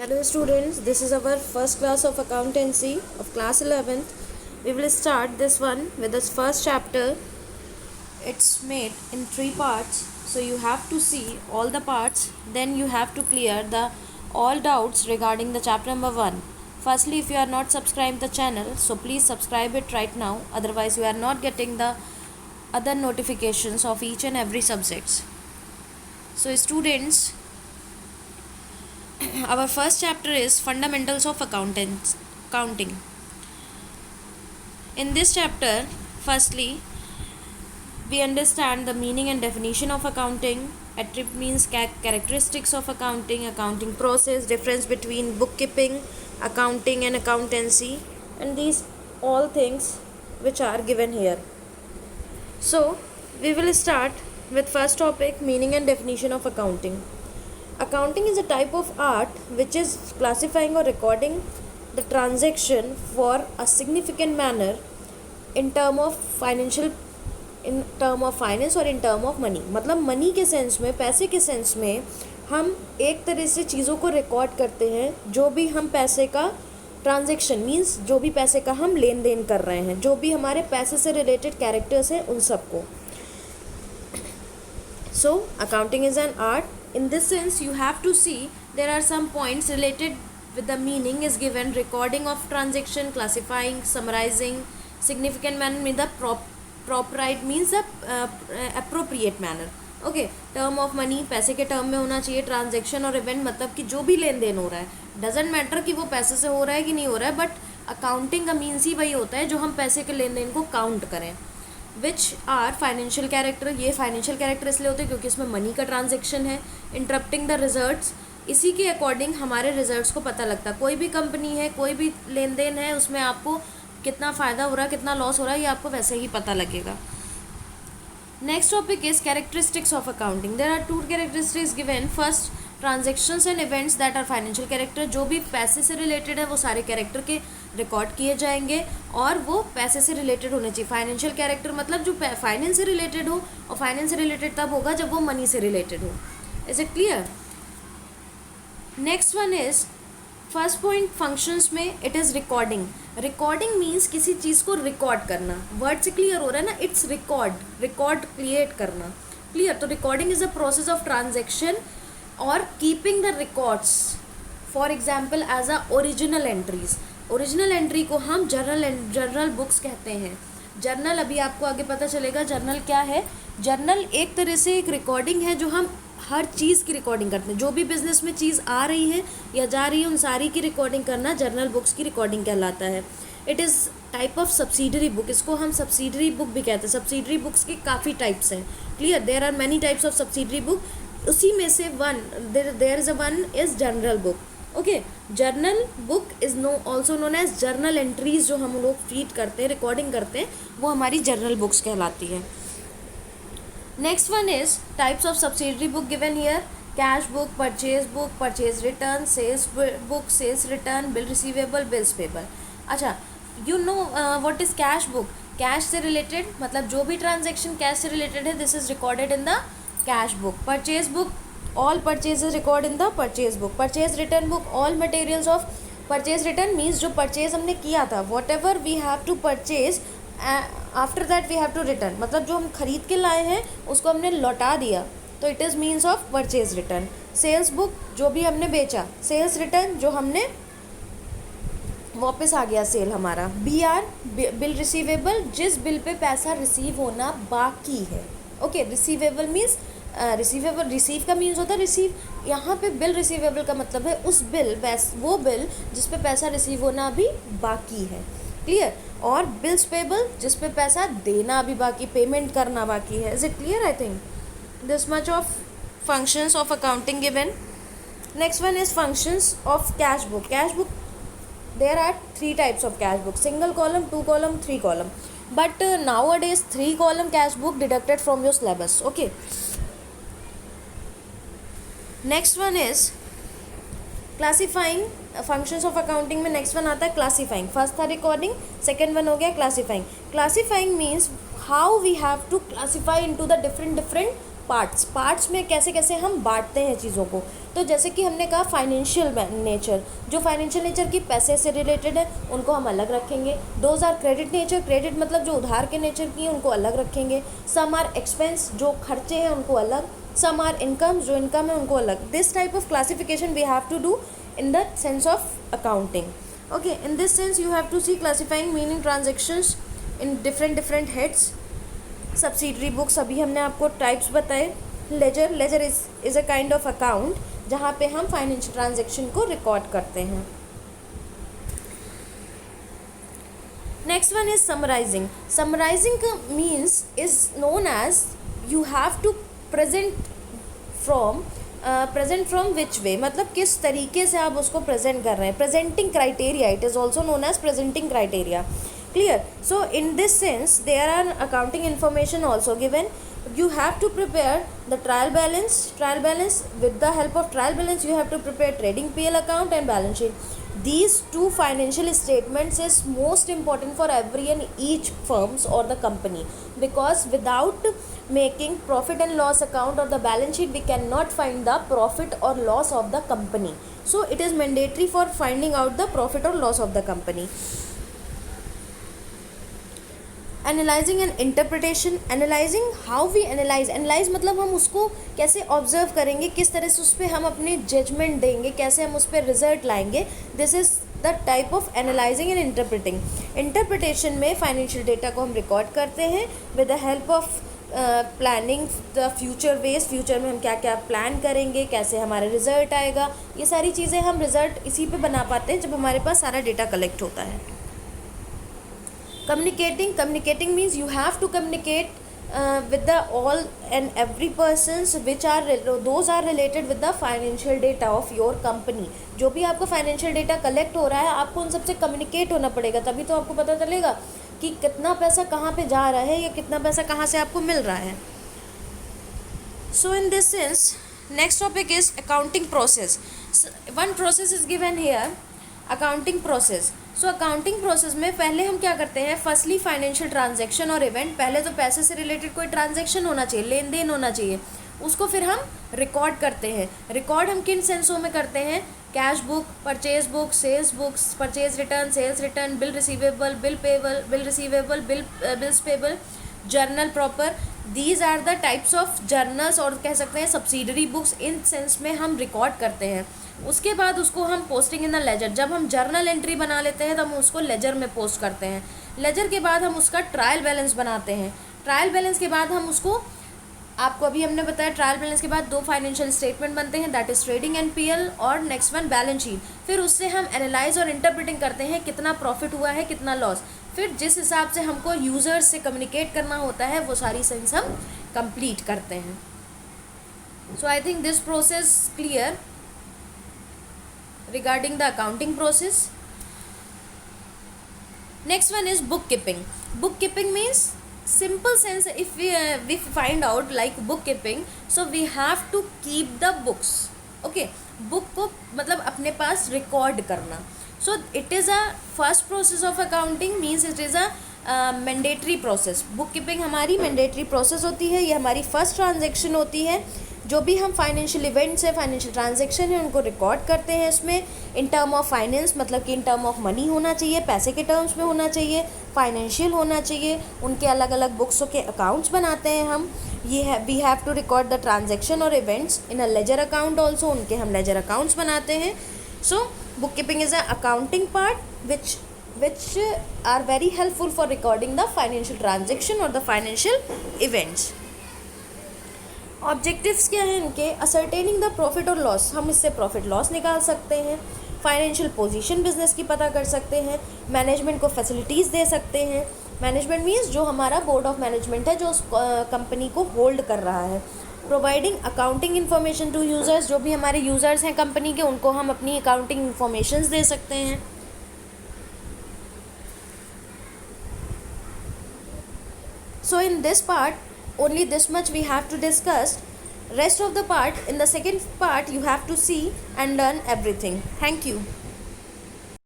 Hello students, this is our first class of accountancy of class 11th. We will start this one with this first chapter. It's made in 3 parts, so you have to see all the parts, then you have to clear the all doubts regarding the chapter number 1. Firstly, if you are not subscribed the channel, so please subscribe it right now, otherwise you are not getting the other notifications of each and every subjects. So students, our first chapter is fundamentals of accounting. In this chapter, firstly, we understand the meaning and definition of accounting. Attribute means characteristics of accounting process, difference between bookkeeping, accounting and accountancy, and these all things which are given here. So we will start with first topic, meaning and definition of accounting. Accounting is a type of art which is classifying or recording the transaction for a significant manner in term of finance और in term of money. मतलब money के sense में, पैसे के sense में हम एक तरह से चीज़ों को रिकॉर्ड करते हैं. जो भी हम पैसे का ट्रांजेक्शन मीन्स जो भी पैसे का हम लेन देन कर रहे हैं, जो भी हमारे पैसे से रिलेटेड कैरेक्टर्स हैं, उन सबको. So accounting is an art. In this sense, you have to see there are some points related with the meaning is given: recording of transaction, classifying, summarizing, significant manner means the propriety means the appropriate manner. Okay, term of money पैसे के term में होना चाहिए. Transaction और event मतलब कि जो भी लेन देन हो रहा है, डजेंट मैटर कि वो पैसे से हो रहा है कि नहीं हो रहा है, बट अकाउंटिंग का मीन्स ही वही होता है जो हम पैसे के लेन देन को काउंट करें. Which are financial character. ये फाइनेंशियल कैरेक्टर इसलिए होते हैं क्योंकि इसमें मनी का ट्रांजेक्शन है. इंटरप्टिंग द रिजल्ट्स, इसी के अकॉर्डिंग हमारे रिजल्ट्स को पता लगता है. कोई भी कंपनी है, कोई भी लेन देन है, उसमें आपको कितना फ़ायदा हो रहा है, कितना लॉस हो रहा है, ये आपको वैसे ही पता लगेगा. Next topic is characteristics of accounting. There are 2 characteristics given. First, transactions and events that are financial character. जो भी पैसे से रिलेटेड है वो सारे कैरेक्टर के रिकॉर्ड किए जाएंगे और वो पैसे से रिलेटेड होने चाहिए. फाइनेंशियल कैरेक्टर मतलब जो फाइनेंस से रिलेटेड हो, और फाइनेंस से रिलेटेड तब होगा जब वो मनी से रिलेटेड हो. Is it clear? Next one is first point, functions में it is recording. Recording means किसी चीज़ को रिकॉर्ड करना. वर्ड से क्लियर हो रहा है ना, इट्स रिकॉर्ड क्रिएट करना. क्लियर? तो recording is a process of transaction और keeping the records. For example as a original entries. Original entry को हम जर्नल बुक्स कहते हैं. जर्नल अभी आपको आगे पता चलेगा जर्नल क्या है. जर्नल एक तरह से एक रिकॉर्डिंग है जो हम हर चीज़ की रिकॉर्डिंग करते हैं. जो भी बिजनेस में चीज़ आ रही है या जा रही है, उन सारी की रिकॉर्डिंग करना जर्नल बुक्स की रिकॉर्डिंग कहलाता है. It is type of subsidiary book. इसको हम सब्सिडरी बुक भी कहते हैं. सब्सिडरी बुक्स के काफ़ी टाइप्स हैं. Clear? There are many types of subsidiary book. उसी में से there is a one is general book. Okay, journal book is also known as journal entries. जो हम लोग फीड करते हैं, रिकॉर्डिंग करते हैं, वो हमारी जर्नल बुक्स कहलाती है. Next one is types of subsidiary book given here. Cash book, purchase return, sales book, sales return, bill receivable, bills payable. अच्छा, you know what is cash book. Cash से related मतलब जो भी transaction cash से related है, this is recorded in the cash book. Purchase book, all purchases record in the purchase book. Purchase return book, all materials of purchase return means जो purchase हमने किया था, whatever we have to purchase after that we have to return. मतलब जो हम खरीद के लाए हैं उसको हमने लौटा दिया, तो it is means of purchase return. Sales book, जो भी हमने बेचा. Sales return, जो हमने वापस आ गया सेल हमारा. BR, बिल रिसीवेबल, जिस बिल पे पैसा रिसीव होना बाकी है. Okay, receivable means receivable, receive का मीन्स होता है रिसीव. यहाँ पे बिल रिसीवेबल का मतलब है उस बिल, वो बिल जिस पे पैसा रिसीव होना अभी बाकी है. क्लियर? और बिल्स पेबल, जिस पे पैसा देना अभी बाकी, पेमेंट करना बाकी है. Is it clear? I think this much of functions of accounting given. Next one is functions of cash book. Cash book, there are 3 types of cash book. Single column, 2 column, 3 column. But nowadays 3 column cash book deducted from your syllabus. Okay, next one is classifying. Functions of accounting में next one आता है classifying. First था recording, second one हो गया classifying. Classifying means how we have to classify into the different parts में कैसे कैसे हम बांटते हैं चीज़ों को। तो जैसे कि हमने कहा फाइनेंशियल नेचर, जो फाइनेंशियल नेचर की पैसे से रिलेटेड है उनको हम अलग रखेंगे। Those are credit nature, credit मतलब जो उधार के नेचर की है उनको अलग रखेंगे। सम आर एक्सपेंस, जो खर्चे हैं उनको अलग। सम आर इनकम, जो इनकम है उनको अलग। This type of classification we have to do in the sense of accounting. Okay, in this sense you have to see classifying meaning transactions in different heads. Subsidiary books अभी हमने आपको types बताए। Ledger is a kind of account जहाँ पे हम financial transaction को record करते हैं। Next one is summarising. Summarising means is known as you have to present from which way, मतलब किस तरीके से आप उसको प्रेजेंट कर रहे हैं। Presenting criteria, it is also known as presenting criteria. Clear? So in this sense there are accounting information also given. You have to prepare the trial balance. With the help of trial balance you have to prepare trading PL account and balance sheet. These two financial statements is most important for every and each firms or the company, because without making profit and loss account or the balance sheet we cannot find the profit or loss of the company. So it is mandatory for finding out the profit or loss of the company. Analysing and interpretation. Analysing, how we analyse मतलब हम उसको कैसे observe करेंगे, किस तरह से उस पर हम अपनी जजमेंट देंगे, कैसे हम उस पर रिजल्ट लाएंगे. This is the type of analysing and interpreting. Interpretation में फाइनेंशियल डेटा को हम रिकॉर्ड करते हैं with the help of planning the future ways. Future में हम क्या क्या प्लान करेंगे, कैसे हमारा रिजल्ट आएगा, ये सारी चीज़ें हम रिजल्ट इसी पे बना पाते हैं जब हमारे पास सारा डेटा कलेक्ट होता है. Communicating means you have to communicate with the all and every persons which are those are related with the financial data of your company. जो भी आपको फाइनेंशियल डेटा कलेक्ट हो रहा है आपको उन सबसे कम्युनिकेट होना पड़ेगा, तभी तो आपको पता चलेगा कि कितना पैसा कहाँ पे जा रहा है या कितना पैसा कहाँ से आपको मिल रहा है. So in this sense, next topic is accounting process. So, one process is given here, accounting process. So accounting process में पहले हम क्या करते हैं, फर्स्टली फाइनेंशियल ट्रांजैक्शन और इवेंट. पहले तो पैसे से रिलेटेड कोई ट्रांजैक्शन होना चाहिए, लेन देन होना चाहिए, उसको फिर हम रिकॉर्ड करते हैं. रिकॉर्ड हम किन सेंसों में करते हैं, cash book, purchase book, sales books, purchase return, sales return, bill receivable, bill payable, bill receivable, bills payable, journal proper. These are the types of journals और कह सकते हैं सब्सिडरी बुक्स. इन सेंस में हम रिकॉर्ड करते हैं. उसके बाद उसको हम पोस्टिंग इन द लेजर. जब हम जर्नल एंट्री बना लेते हैं तब हम उसको लेजर में पोस्ट करते हैं. लेजर के बाद हम उसका ट्रायल बैलेंस बनाते हैं. ट्रायल बैलेंस के बाद हम उसको, आपको अभी हमने बताया ट्रायल बैलेंस के बाद दो फाइनेंशियल स्टेटमेंट बनते हैं, that is trading and PL, और नेक्स्ट वन बैलेंस शीट. फिर उससे हम एनालाइज और इंटरप्रिटिंग करते हैं कितना प्रॉफिट हुआ है, कितना लॉस. फिर जिस हिसाब से हमको यूजर्स से कम्युनिकेट करना होता है वो सारी सेंस हम कंप्लीट करते हैं. So I think this process clear regarding the accounting process. Next one is bookkeeping. Bookkeeping means simple sense, if we find out like bookkeeping, so we have to keep the books. Okay, book को मतलब अपने पास record करना. So it is a first process of accounting, means it is a mandatory process. Book keeping हमारी mandatory process होती है, ये हमारी first transaction होती है. जो भी हम फाइनेंशियल इवेंट्स है, फाइनेंशियल ट्रांजेक्शन है, उनको रिकॉर्ड करते हैं इसमें. इन टर्म ऑफ फाइनेंस मतलब कि इन टर्म ऑफ मनी होना चाहिए, पैसे के टर्म्स में होना चाहिए, फाइनेंशियल होना चाहिए. उनके अलग अलग बुक्सों के अकाउंट्स बनाते हैं हम. ये है, we have to record the transaction और events in a ledger account also. उनके हम लेजर अकाउंट्स बनाते हैं. So book keeping is a accounting part which are very helpful for recording the financial transaction or the financial events. Objectives क्या हैं इनके, ascertaining the profit और loss, हम इससे प्रॉफिट लॉस निकाल सकते हैं. फाइनेंशियल पोजीशन बिजनेस की पता कर सकते हैं. मैनेजमेंट को फैसिलिटीज़ दे सकते हैं. मैनेजमेंट मीन्स जो हमारा बोर्ड ऑफ मैनेजमेंट है जो उस कंपनी को होल्ड कर रहा है. Providing accounting information to users, जो भी हमारे यूज़र्स हैं कंपनी के उनको हम अपनी अकाउंटिंग इन्फॉर्मेशन दे सकते हैं. So in this part, only this much we have to discuss. Rest of the part, in the second part, you have to see and learn everything. Thank you.